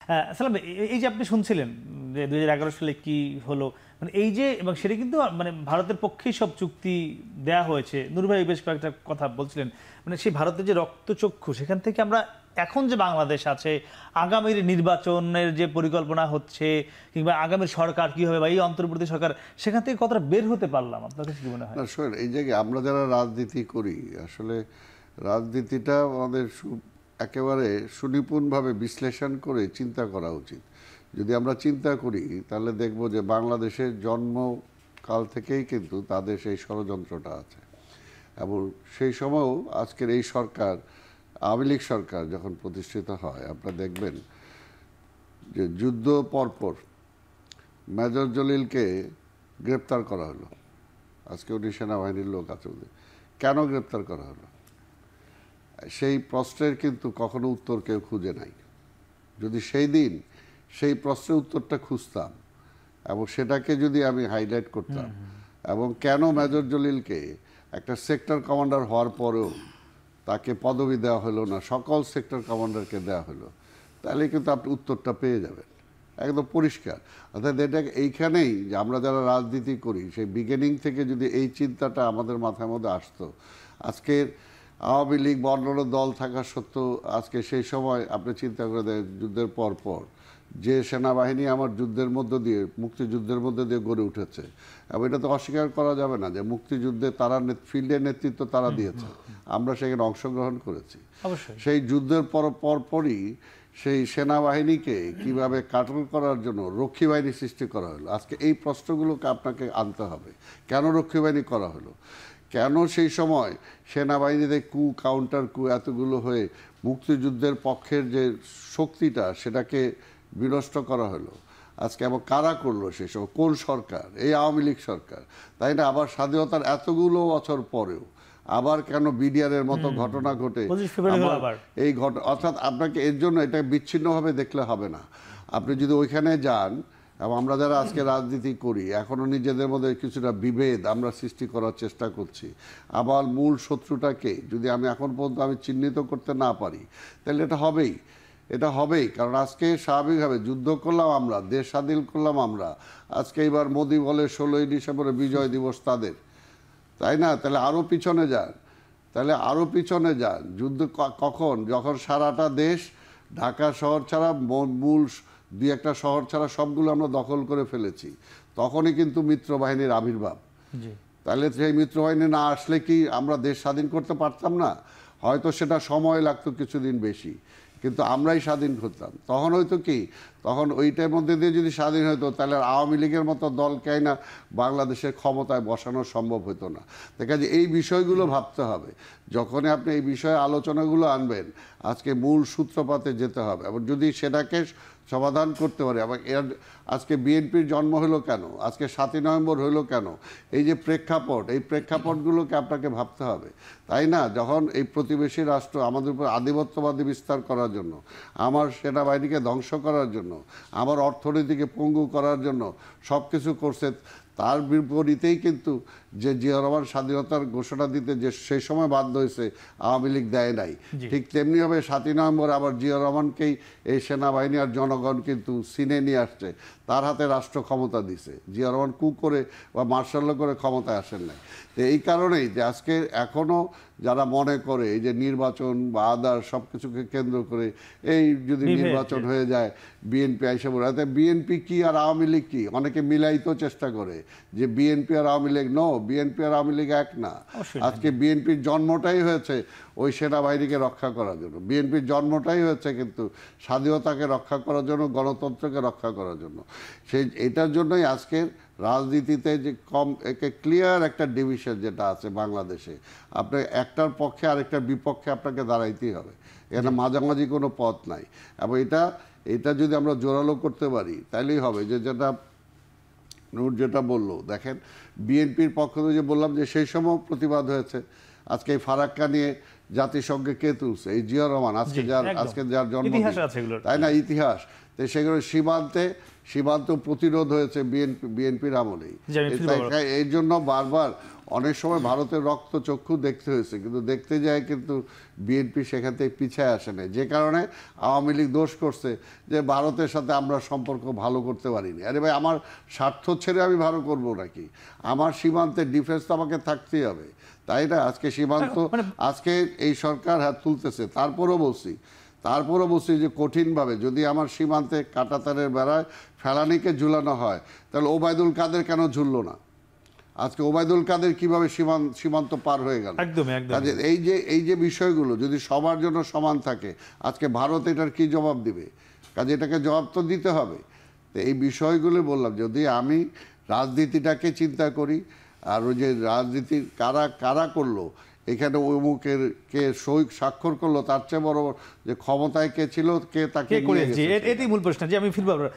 সালাম, এই যে আপনি শুনছিলেন যে 2011 সালে কি হলো, মানে এই যে, এবং সেটা কিন্তু মানে ভারতের পক্ষেই সব চুক্তি দেয়া হয়েছে। নূর ভাই বেশ কয়েকটা কথা বলছিলেন, মানে সেই ভারতের যে রক্তচক্ষু, সেখান থেকে আমরা এখন যে বাংলাদেশ আছে, আগামীর নির্বাচনের যে পরিকল্পনা হচ্ছে, কিংবা আগামীর সরকার কি হবে বা এই অন্তর্বর্তী সরকার, সেখান থেকে কতটা বের হতে পারলাম, আপনার কাছে কি মনে হয়? না শোন, এই জায়গায় আমরা যারা রাজনীতি করি, আসলে রাজনীতিটা আমাদের একেবারে সুনিপুণভাবে বিশ্লেষণ করে চিন্তা করা উচিত। যদি আমরা চিন্তা করি তাহলে দেখব যে বাংলাদেশের জন্মকাল থেকেই কিন্তু তাদের সেই ষড়যন্ত্রটা আছে, এবং সেই সময়ও আজকের এই সরকার, আওয়ামী লীগ সরকার যখন প্রতিষ্ঠিত হয়, আপনারা দেখবেন যে যুদ্ধ পরপর মেজর জলিলকে গ্রেপ্তার করা হলো। আজকে উনি সেনাবাহিনীর লোক আছে, কেন গ্রেপ্তার করা হলো সেই প্রশ্নের কিন্তু কখনো উত্তর কেউ খুঁজে নাই। যদি সেই দিন সেই প্রশ্নের উত্তরটা খুঁজতাম এবং সেটাকে যদি আমি হাইলাইট করতাম, এবং কেন মেজর জলিলকে একটা সেক্টর কমান্ডার হওয়ার পরেও তাকে পদবি দেওয়া হলো না, সকল সেক্টর কমান্ডারকে দেওয়া হলো, তাহলে কিন্তু আপনি উত্তরটা পেয়ে যাবেন একদম পরিষ্কার। অর্থাৎ এটা এইখানেই যে আমরা যারা রাজনীতি করি, সেই বিগিনিং থেকে যদি এই চিন্তাটা আমাদের মাথার মধ্যে আসতো, আজকের আওয়ামী লীগ বা অন্যান্য দল থাকা সত্ত্বেও আজকে সেই সময় আপনি চিন্তা করে দেন, যুদ্ধের পর যে সেনাবাহিনী আমার যুদ্ধের মধ্য দিয়ে, মুক্তিযুদ্ধের মধ্যে দিয়ে গড়ে উঠেছে, এবং এটা তো অস্বীকার করা যাবে না যে মুক্তিযুদ্ধে তারা ফিল্ডের নেতৃত্ব তারা দিয়েছে, আমরা সেখানে অংশগ্রহণ করেছি। সেই যুদ্ধের পরপরই সেই সেনাবাহিনীকে কিভাবে কাটল করার জন্য রক্ষী বাহিনী সৃষ্টি করা হলো। আজকে এই প্রশ্নগুলোকে আপনাকে আনতে হবে, কেন রক্ষী বাহিনী করা হলো, কেন সেই সময় সেনাবাহিনীতে কাউন্টার এতগুলো হয়ে মুক্তিযুদ্ধের পক্ষের যে শক্তিটা সেটাকে বিনষ্ট করা হলো আজকে, এবং কারা করলো সেই সময়, কোন সরকার, এই আওয়ামী লীগ সরকার, তাই না? আবার স্বাধীনতার এতগুলো বছর পরেও আবার কেন বিডিআরের মতো ঘটনা ঘটে এই ঘটনা। অর্থাৎ আপনাকে এর জন্য এটা বিচ্ছিন্নভাবে দেখলে হবে না। আপনি যদি ওইখানে যান, এবং আমরা যারা আজকে রাজনীতি করি এখনও নিজেদের মধ্যে কিছুটা বিভেদ আমরা সৃষ্টি করার চেষ্টা করছি, আবার মূল শত্রুটাকে যদি আমি এখন পর্যন্ত আমি চিহ্নিত করতে না পারি, তাহলে এটা হবেই। কারণ আজকে স্বাভাবিকভাবে যুদ্ধ করলাম আমরা, দেশ স্বাধীন করলাম আমরা, আজকে এবার মোদি বলে 16ই ডিসেম্বরে বিজয় দিবস তাদের, তাই না? তাহলে আরও পিছনে যান, যুদ্ধ কখন, যখন সারাটা দেশ ঢাকা শহর ছাড়া মূল দুই একটা শহর ছাড়া সবগুলো আমরা দখল করে ফেলেছি, তখনই কিন্তু মিত্রবাহিনীর আবির্ভাব। তাহলে সেই মিত্রবাহিনী না আসলে কি আমরা দেশ স্বাধীন করতে পারতাম না? হয়তো সেটা সময় লাগতো কিছুদিন বেশি, কিন্তু আমরাই স্বাধীন করতাম। তখন হয়তো কি, তখন ওইটার মধ্যে দিয়ে যদি স্বাধীন হতো, তাহলে আওয়ামী লীগের মতো দলকে না বাংলাদেশের ক্ষমতায় বসানো সম্ভব হতো না। দেখা যায় এই বিষয়গুলো ভাবতে হবে যখনই আপনি এই বিষয়ে আলোচনাগুলো আনবেন। আজকে মূল সূত্রপাতে যেতে হবে, এবং যদি সেটাকে সমাধান করতে পারে। এবং এর আজকে বিএনপির জন্ম হলো কেন, আজকে 7ই নভেম্বর হলো কেন, এই যে প্রেক্ষাপট, এই প্রেক্ষাপটগুলোকে আপনাকে ভাবতে হবে, তাই না? যখন এই প্রতিবেশী রাষ্ট্র আমাদের উপর আধিপত্যবাদী বিস্তার করার জন্য, আমার সেনাবাহিনীকে ধ্বংস করার জন্য, আমার অর্থনীতিকে পঙ্গু করার জন্য সব কিছু করছে, তার বিপরীতেই কিন্তু যে জিয়া রহমান স্বাধীনতার ঘোষণা দিতে যে সেই সময় বাধ্য হয়েছে, আওয়ামী লীগ দেয় নাই। ঠিক তেমনিভাবে 7ই নভেম্বর আবার জিয়া রহমানকেই এই সেনাবাহিনী আর জনগণ কিন্তু সিনে নিয়ে আসছে, তার হাতে রাষ্ট্র ক্ষমতা দিছে। জিয়া রহমান করে বা মার্শাল করে ক্ষমতায় আসেন নাই। তো এই কারণেই যে আজকে এখনও যারা মনে করে এই যে নির্বাচন বা আদার সব কিছুকে কেন্দ্র করে, এই যদি নির্বাচন হয়ে যায় বিএনপি আইসা বলে, বিএনপি কি আর আওয়ামী লীগ কি, অনেকে মিলাইতেও চেষ্টা করে যে বিএনপি আর আওয়ামী লীগ, বিএনপি আর আওয়ামী লীগ এক না। আজকে বিএনপির জন্মটাই হয়েছে ওই সেনাবাহিনীকে রক্ষা করার জন্য, বিএনপির জন্মটাই হয়েছে কিন্তু স্বাধীনতাকে রক্ষা করার জন্য, গণতন্ত্রকে রক্ষা করার জন্য। এটার জন্যই আজকের রাজনীতিতে যে ক্লিয়ার একটা ডিভিশন যেটা আছে বাংলাদেশে, আপনি একটার পক্ষে আরেকটার বিপক্ষে আপনাকে দাঁড়াইতেই হবে, এখানে মাঝামাঝি কোনো পথ নাই। এবং এটা যদি আমরা জোরালো করতে পারি তাইলেই হবে। যেটা বললো, দেখেন বিএনপির পক্ষ থেকে যে বললাম যে সেই সময় প্রতিবাদ হয়েছে, আজকে এই ফারাক্কা নিয়ে জাতিসংঘে কে তুলছে, এই জিয়া রহমান, আজকে যার জন্ম, তাই না, ইতিহাস। তো সেগুলো সীমান্ত প্রতিরোধ হয়েছে বিএনপির আমলেই। জি, আমি ফিরবো আবার। এই জন্য বারবার অনেক সময় ভারতের রক্তচক্ষু দেখতে হয়েছে, কিন্তু দেখতে যায় কিন্তু বিএনপি সেখান থেকে পিছায় আসে না, যে কারণে আওয়ামী লীগ দোষ করছে যে ভারতের সাথে আমরা সম্পর্ক ভালো করতে পারিনি। আরে ভাই, আমার স্বার্থ ছেড়ে আমি ভালো করব নাকি? আমার সীমান্তে ডিফেন্স তো আমাকে থাকতেই হবে, তাই না? আজকে সীমান্ত আজকে এই সরকার হাত তুলতেছে, তারপরও বলছি যে কঠিনভাবে যদি আমার সীমান্তে কাঁটাতারের বেড়ায় ফেলানিকে ঝুলানো হয়, তাহলে ওবায়দুল কাদের কেন ঝুললো না? আজকে ওবায়দুল কাদের কিভাবে সীমান্ত পার হয়ে গেল? একদমই। কাজে এই যে বিষয়গুলো যদি সবার জন্য সমান থাকে, আজকে ভারত এটার কি জবাব দিবে? কাজে এটাকে জবাব তো দিতে হবে। তো এই বিষয়গুলো বললাম, যদি আমি রাজনীতিটাকে চিন্তা করি, আর ওই যে রাজনীতি কারা করলো, এখানে অমুকের কে সই স্বাক্ষর করলো, তার চেয়ে বড় যে ক্ষমতায় কে ছিল, কে তাকে কে নিয়ে করেছে, গেছে। এটাই মূল প্রশ্ন। যে আমি ফিরবো আবার।